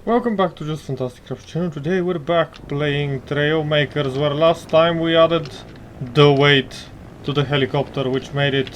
Welcome back to Just Fantastic Craft channel. Today we're back playing Trailmakers, where last time we added the weight to the helicopter, which made it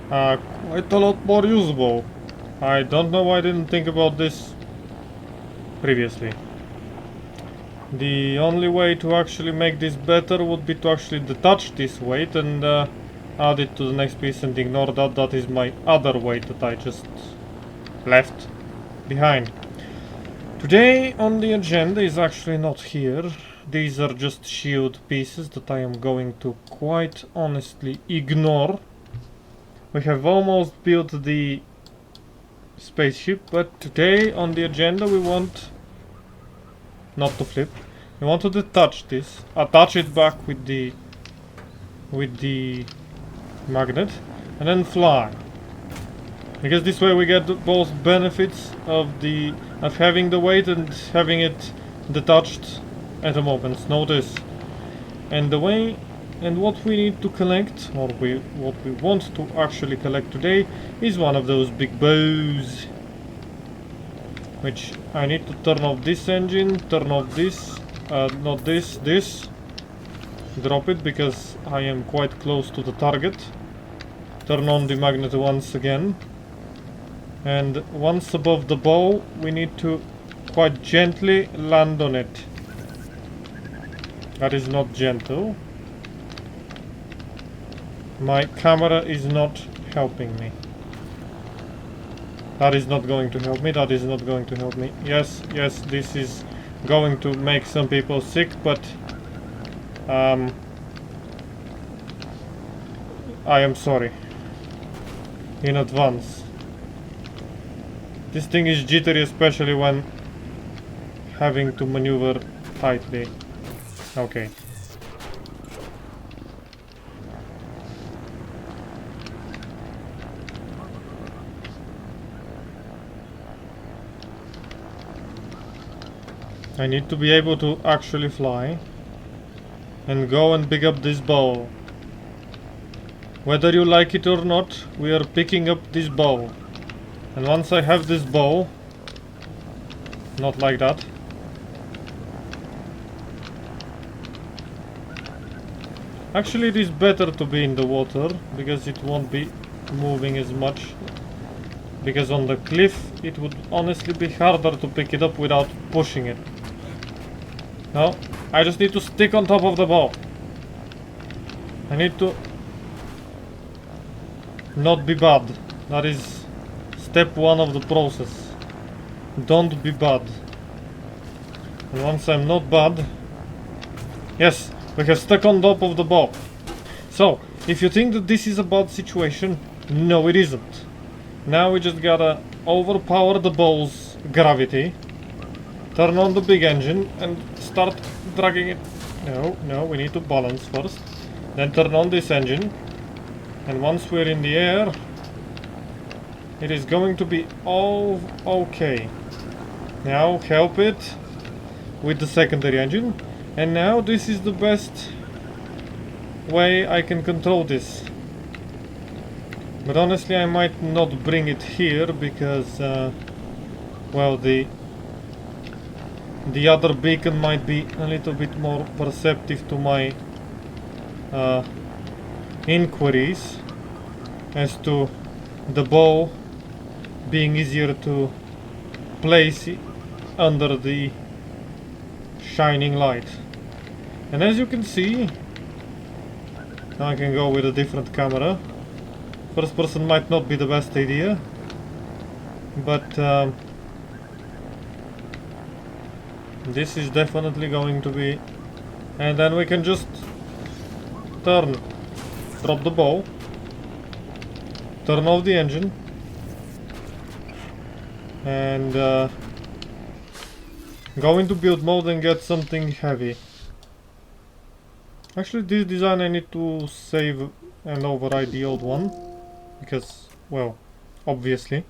quite a lot more usable. I don't know why I didn't think about this previously. The only way to actually make this better would be to actually detach this weight and add it to the next piece and ignore that. That is my other weight that I just left behind. Today on the agenda is actually not here. These are just shield pieces that I am going to quite honestly ignore. We have almost built the spaceship, but today on the agenda we want not to flip. We want to detach this, attach it back with the magnet, and then fly. Because this way we get both benefits of having the weight and having it detached at a moment. Notice. And the way and what we need to collect, or what we want to actually collect today, is one of those big bows. Which I need to turn off this engine, turn off this, not this, this. Drop it because I am quite close to the target. Turn on the magnet once again. And once above the bow, we need to quite gently land on it. That is not gentle. My camera is not helping me. That is not going to help me. That is not going to help me. Yes, yes, this is going to make some people sick, but I am sorry in advance. This thing is jittery, especially when having to maneuver tightly. Okay. I need to be able to actually fly and go and pick up this bow. Whether you like it or not, we are picking up this bow. And once I have this bow, not like that. Actually, it is better to be in the water because it won't be moving as much. Because on the cliff, it would honestly be harder to pick it up without pushing it. No, I just need to stick on top of the bow. I need to not be bad. That is step one of the process. Don't be bad. And once I'm not bad... Yes, we have stuck on top of the bow. So, if you think that this is a bad situation, no it isn't. Now we just gotta overpower the bow's gravity, turn on the big engine and start dragging it. No, we need to balance first. Then turn on this engine. And once we're in the air, it is going to be all okay. Now help it with the secondary engine. And now this is the best way I can control this. But honestly, I might not bring it here because, well, the other beacon might be a little bit more perceptive to my inquiries as to the bow being easier to place under the shining light. And as you can see, now I can go with a different camera. First person might not be the best idea, but this is definitely going to be. And then we can just turn, drop the bow, turn off the engine, and go into build mode and get something heavy. Actually, this design I need to save and override the old one, because, well, obviously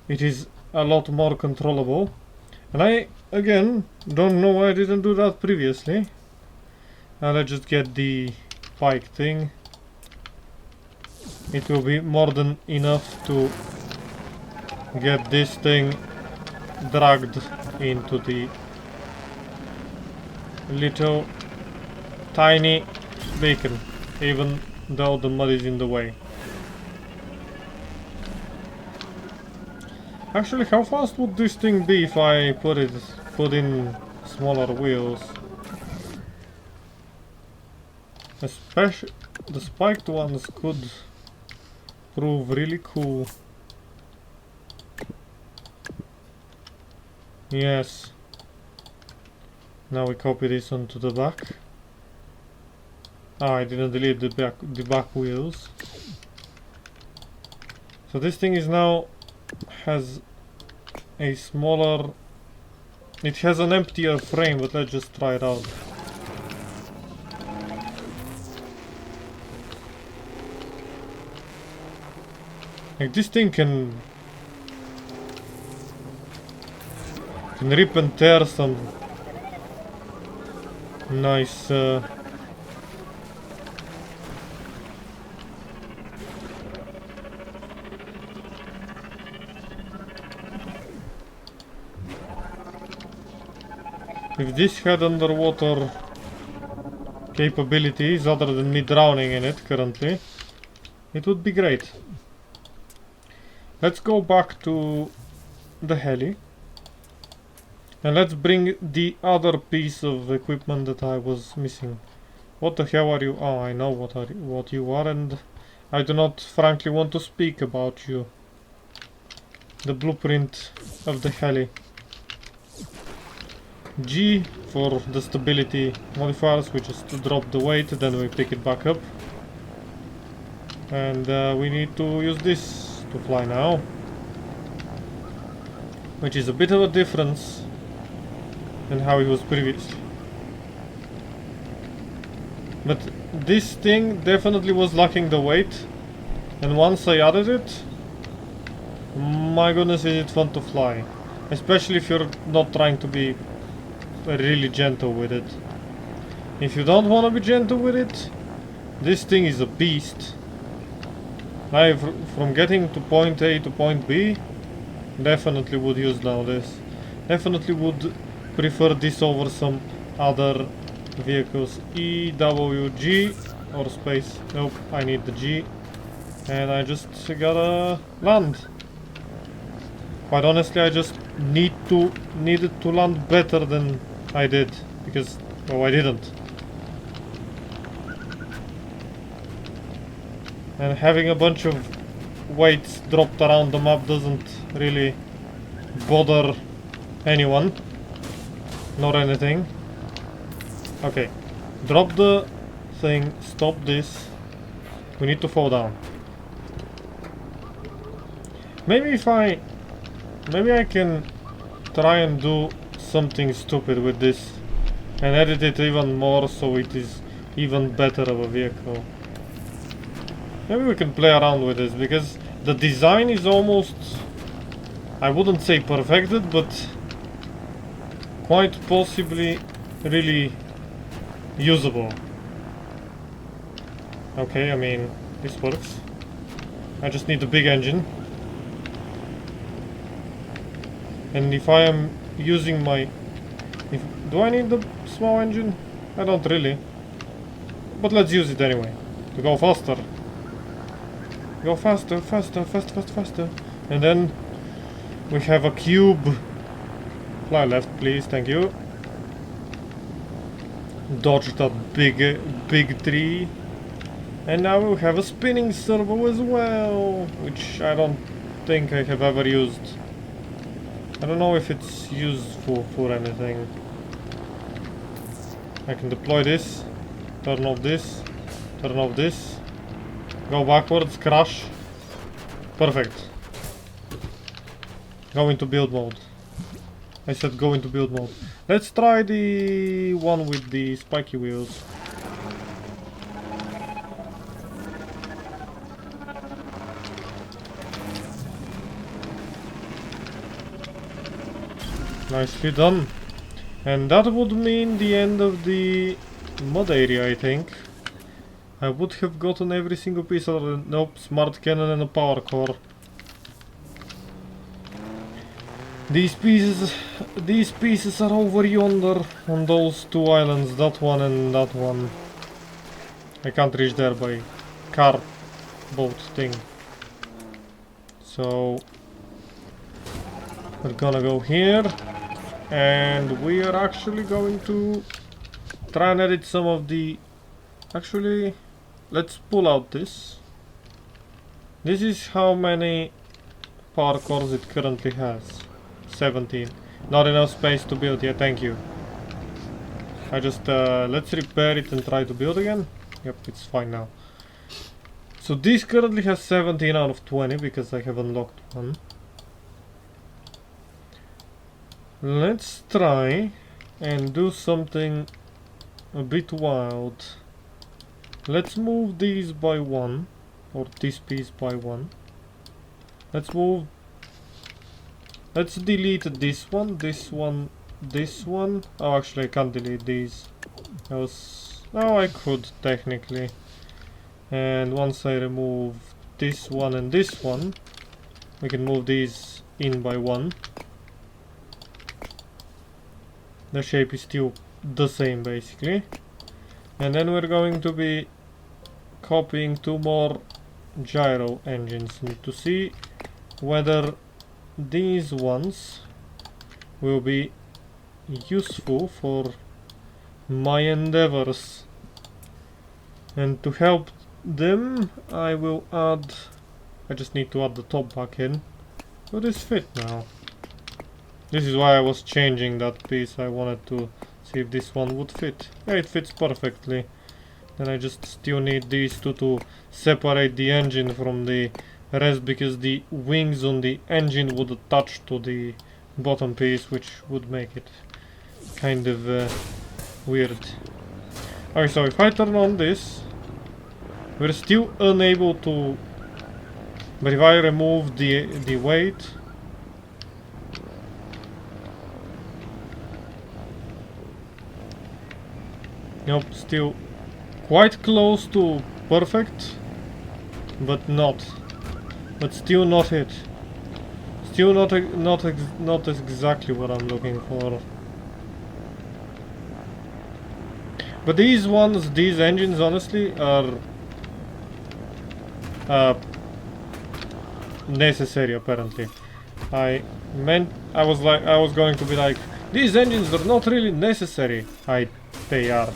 it is a lot more controllable. And I, again, don't know why I didn't do that previously. Now let's just get the pike thing. It will be more than enough to get this thing dragged into the little tiny beacon, even though the mud is in the way. Actually, how fast would this thing be if I put in smaller wheels? Especially the spiked ones could prove really cool. Yes. Now we copy this onto the back. Ah, I didn't delete the back wheels. So this thing is now has a smaller. It has an emptier frame, but let's just try it out. Like this thing can rip and tear some nice if this had underwater capabilities other than me drowning in it currently, it would be great. Let's go back to the heli and let's bring the other piece of equipment that I was missing. What the hell are you? Oh, I know what you are, and I do not frankly want to speak about you. The blueprint of the heli. G for the stability modifiers, we just drop the weight, then we pick it back up. And we need to use this to fly now. Which is a bit of a difference than how it was previously. But this thing definitely was lacking the weight. And once I added it, my goodness, is it fun to fly. Especially if you're not trying to be really gentle with it. If you don't want to be gentle with it, this thing is a beast. From getting to point A to point B, definitely would use now this. Definitely would prefer this over some other vehicles. EWG or space. Nope, I need the G. And I just gotta land. Quite honestly, I just needed to land better than I did, because, well, I didn't. And having a bunch of weights dropped around the map doesn't really bother anyone, nor anything. Okay, drop the thing, stop this. We need to fall down. Maybe I can try and do something stupid with this and edit it even more so it is even better of a vehicle. Maybe we can play around with this, because the design is almost, I wouldn't say perfected, but quite possibly really usable. Okay, I mean, this works. I just need a big engine. And if I am using my... do I need the small engine? I don't really. But let's use it anyway. To go faster. Go faster, faster, faster, faster, faster. And then we have a cube. Fly left, please, thank you. Dodge that big tree. And now we have a spinning servo as well, which I don't think I have ever used. I don't know if it's useful for anything. I can deploy this, turn off this, turn off this, go backwards, crash. Perfect. Go into build mode. I said go into build mode. Let's try the one with the spiky wheels. Nicely done. And that would mean the end of the mod area, I think. I would have gotten every single piece other than... nope, smart cannon and a power core. These pieces are over yonder on those two islands, that one and that one. I can't reach there by car boat thing. So we're gonna go here, and we are actually going to try and edit some of the... Actually, let's pull out this. This is how many power cores it currently has. 17. Not enough space to build. Yeah, thank you. I just let's repair it and try to build again. Yep, it's fine now. So this currently has 17 out of 20 because I have unlocked one. Let's try and do something a bit wild. Let's move these by one, or this piece by one. Let's delete this one, this one, this one. Oh, actually I can't delete these. Oh, I could technically. And once I remove this one and this one, we can move these in by one. The shape is still the same basically. And then we're going to be copying two more gyro engines. Need to see whether these ones will be useful for my endeavors. And to help them, I will add... I just need to add the top back in. Will this fit now? This is why I was changing that piece. I wanted to see if this one would fit. Yeah, it fits perfectly. Then I just still need these two to separate the engine from the rest, because the wings on the engine would attach to the bottom piece, which would make it kind of weird. Okay, so if I turn on this, we're still unable to... But if I remove the weight... Nope, still quite close to perfect, but not. But still not it. Still not exactly what I'm looking for. But these engines, honestly, are necessary apparently. I was going to be like, these engines are not really necessary. They are.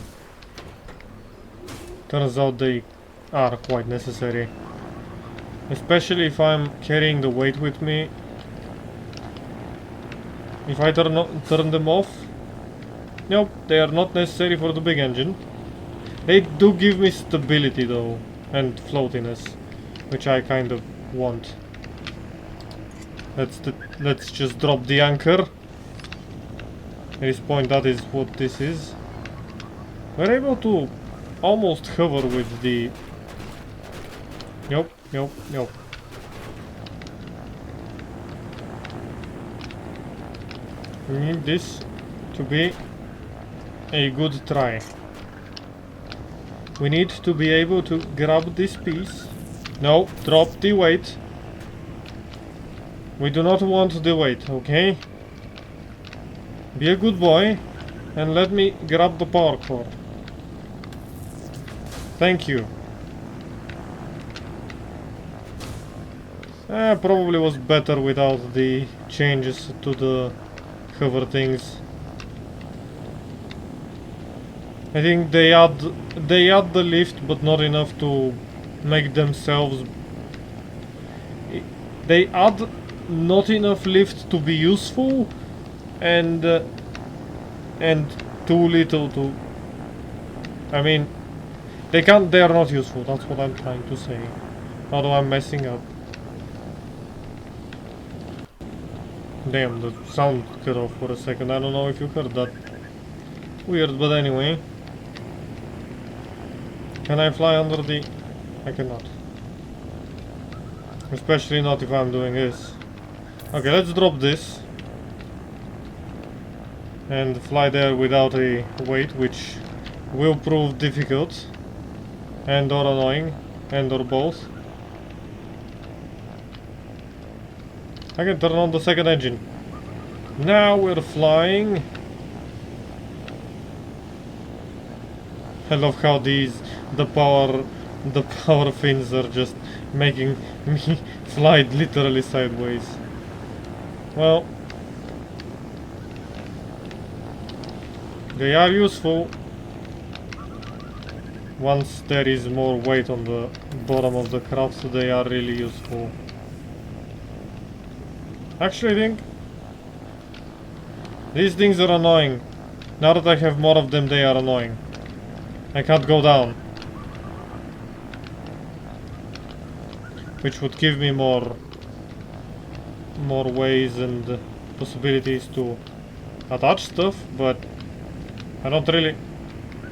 Turns out they are quite necessary. Especially if I'm carrying the weight with me. If I turn them off, nope, they are not necessary for the big engine. They do give me stability though, and floatiness, which I kind of want. Let's just drop the anchor. At this point, that is what this is. We're able to almost hover with the... Nope. We need this to be a good try. We need to be able to grab this piece. No, drop the weight. We do not want the weight, okay? Be a good boy and let me grab the power core. Thank you. Probably was better without the changes to the hover things. I think they add the lift, but not enough to make themselves... They add not enough lift to be useful, and too little to... I mean, they are not useful, that's what I'm trying to say. Although I'm messing up. Damn, the sound cut off for a second. I don't know if you heard that. Weird, but anyway. Can I fly under the... I cannot. Especially not if I'm doing this. Okay, let's drop this. And fly there without a weight, which will prove difficult. And or annoying. And or both. I can turn on the second engine. Now we're flying. I love how the power fins are just making me fly literally sideways. Well, they are useful once there is more weight on the bottom of the craft, so they are really useful. Actually, I think these things are annoying. Now that I have more of them, they are annoying. I can't go down, which would give me more ways and possibilities to attach stuff, but I don't really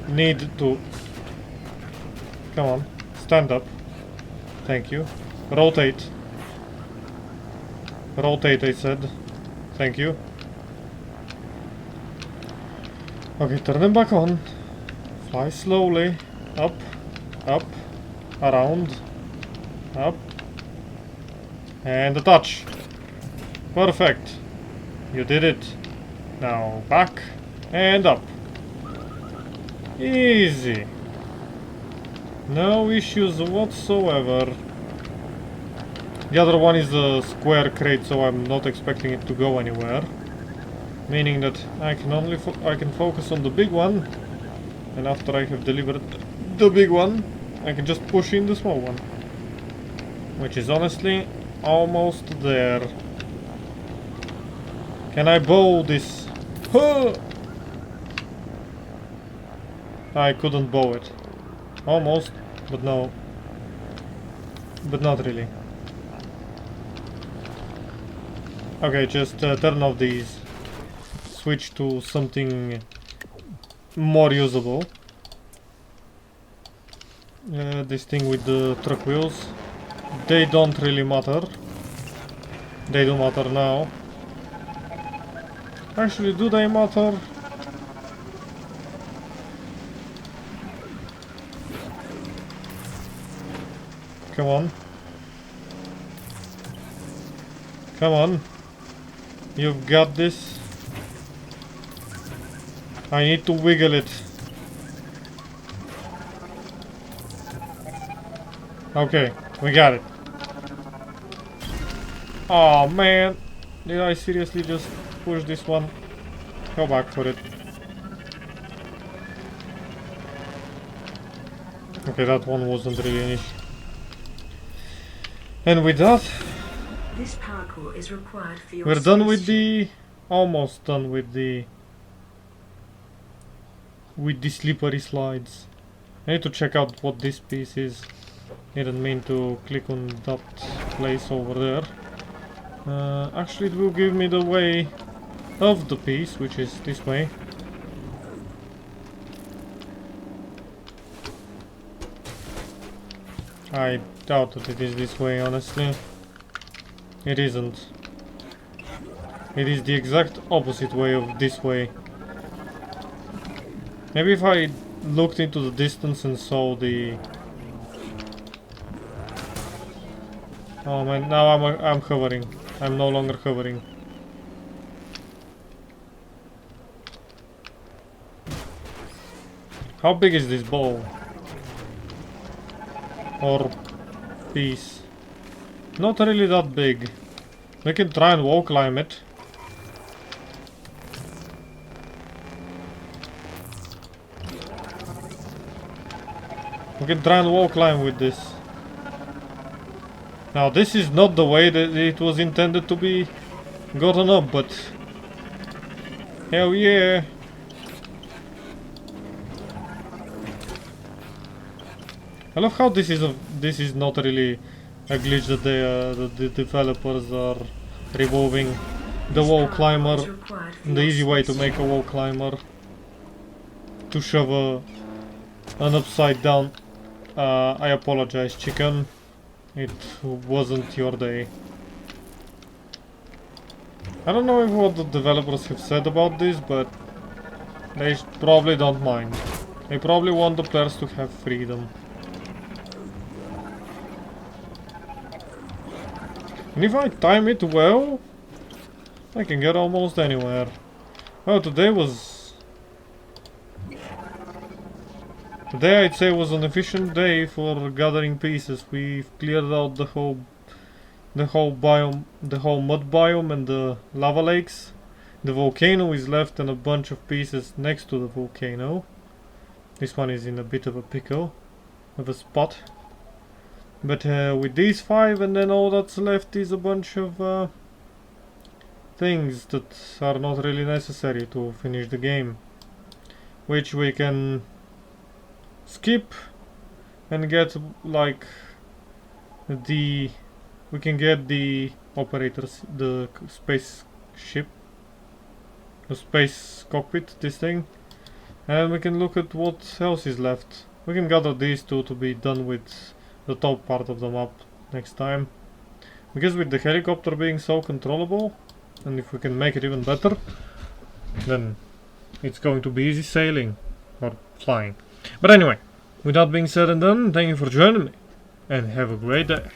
need to. Come on, stand up. Thank you. Rotate. Rotate, I said. Thank you. Okay, turn them back on. Fly slowly. Up. Up. Around. Up. And attach. Perfect. You did it. Now back. And up. Easy. No issues whatsoever. The other one is a square crate, so I'm not expecting it to go anywhere. Meaning that I can focus on the big one, and after I have delivered the big one, I can just push in the small one, which is honestly almost there. Can I bow this? Huh! I couldn't bow it. Almost, but no. But not really. Okay, just turn off these. Switch to something more usable. This thing with the truck wheels. They don't really matter. They do matter now. Actually, do they matter? Come on. Come on. You've got this. I need to wiggle it. Okay, we got it. Oh man, did I seriously just push this one? Go back for it. Okay, that one wasn't really an issue. And with that, this parkour is required for your we're done with the... almost done with the slippery slides. I need to check out what this piece is. Didn't mean to click on that place over there. Actually, it will give me the way of the piece, which is this way. I doubt that it is this way, honestly. It isn't. It is the exact opposite way of this way. Maybe if I looked into the distance and saw the... Oh man, now I'm hovering. I'm no longer hovering. How big is this ball? Or piece? Not really that big. We can try and wall climb it. We can try and wall climb with this. Now this is not the way that it was intended to be gotten up, but hell yeah! I love how this is not really a glitch that the developers are removing the wall climber, the easy way to make a wall climber, to shove an upside down. I apologize, chicken. It wasn't your day. I don't know what the developers have said about this, but they probably don't mind. They probably want the players to have freedom. And if I time it well, I can get almost anywhere. Oh, today I'd say was an efficient day for gathering pieces. We've cleared out the whole biome, the whole mud biome and the lava lakes. The volcano is left and a bunch of pieces next to the volcano. This one is in a bit of a pickle, of a spot. But with these 5, and then all that's left is a bunch of things that are not really necessary to finish the game, which we can skip and get like we can get the operators, the spaceship, the space cockpit, this thing, and we can look at what else is left. We can gather these 2 to be done with the top part of the map next time, because with the helicopter being so controllable, and if we can make it even better, then it's going to be easy sailing or flying. But anyway, with that being said and done, thank you for joining me and have a great day.